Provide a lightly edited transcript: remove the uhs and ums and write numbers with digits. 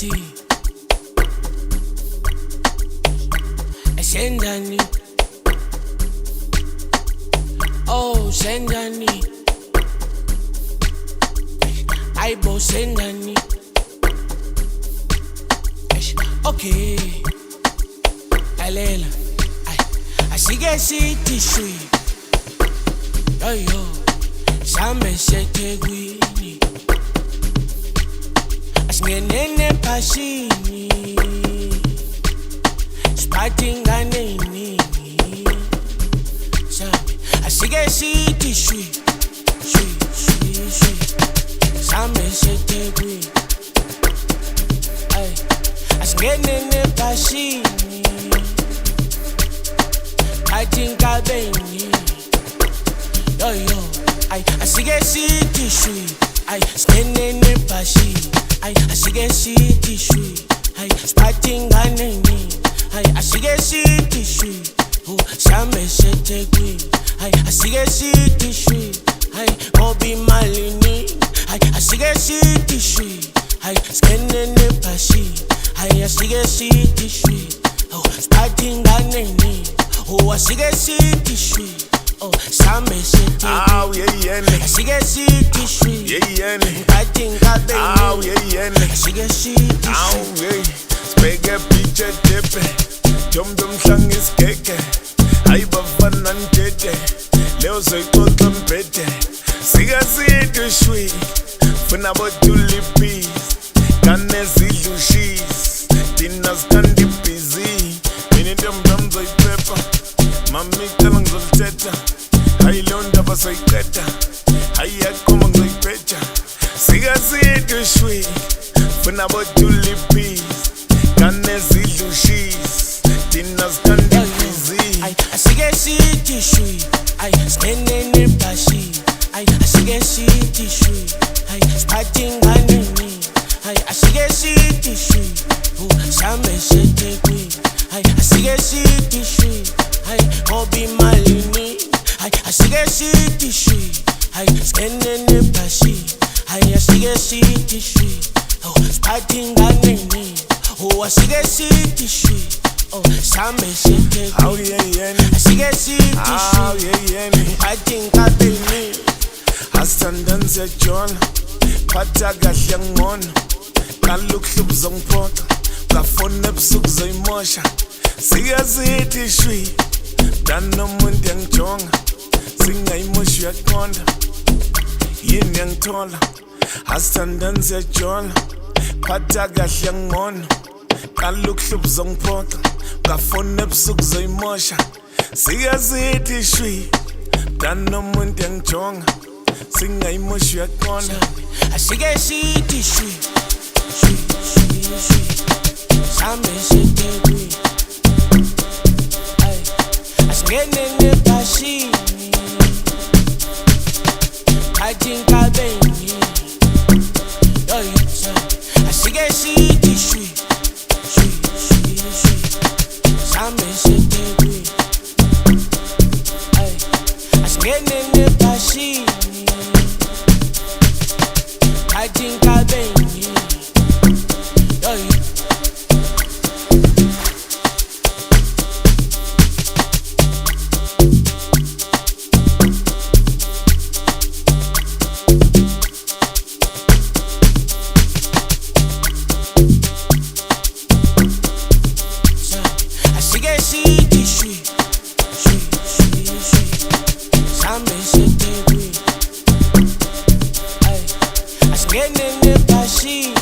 Auntie Sendani Oh Sendani Aibo Sendani Okay Alela Asige City Street Yo yo Same Shetegwini Asingenene Pashini Spatinga nini Same Asige City Street Same Shetegwini Asingenene Pashini Spatinga beni Yo yo Asige City Street Asingenene Pashini Asige City Street Spatinga nini Asige City Street Same Shetegwini Asige City Street Ngobi malini Asige City Street Skenene Pashini Asige City Street Spatinga nini Asige City Street Same Shetegwini Asige City Street Spatinga beni Asige City Street Spege piche tepe Jomdom shang is keke Aiba fanan tete Leo soy kota mpete Siga City Street Funa botuli peace Kane zilu shees Dinas kandi busy Mini dum zoy pepa Mami talang zol teta Hai leonda ba soy keta Hai akoma zoy pecha Siga City Street Funa botuli peace Kane zilu shees Dinas kandi busy Asige City Street Skenene Pashini Asige City Street Spatinga nini Asige City Street Same Shetegwini Asige City Street Ngobi malini Asige City Street Skenene Pashini Asige City Street Spatinga nini Asige City Street Same Shetegwini Asige City Street Spatinga beni Astandanze John Pata kahle ngibona Kalukuhlubu zongiphotha Ngafona ebusuku zoyimosha Siga City Street Danomuntu yangijonga Singayimoshi uyaqonda Yini yangithola Astandanze John Pata kahle ngibona Kalukuhlubu zongiphotha Ngafona ebusuku zoyimosha Siga City Street Danomuntu yangijonga Singayimoshi uyaqonda Asige City Street Same Shetegwini Asingenene Pashini Spatinga beni Yo yo Asige City Street Same Shetegwini Asingenene Pashini Spatinga beni Yo yo Asige City Street Same Shetegwini Asingenene Pashini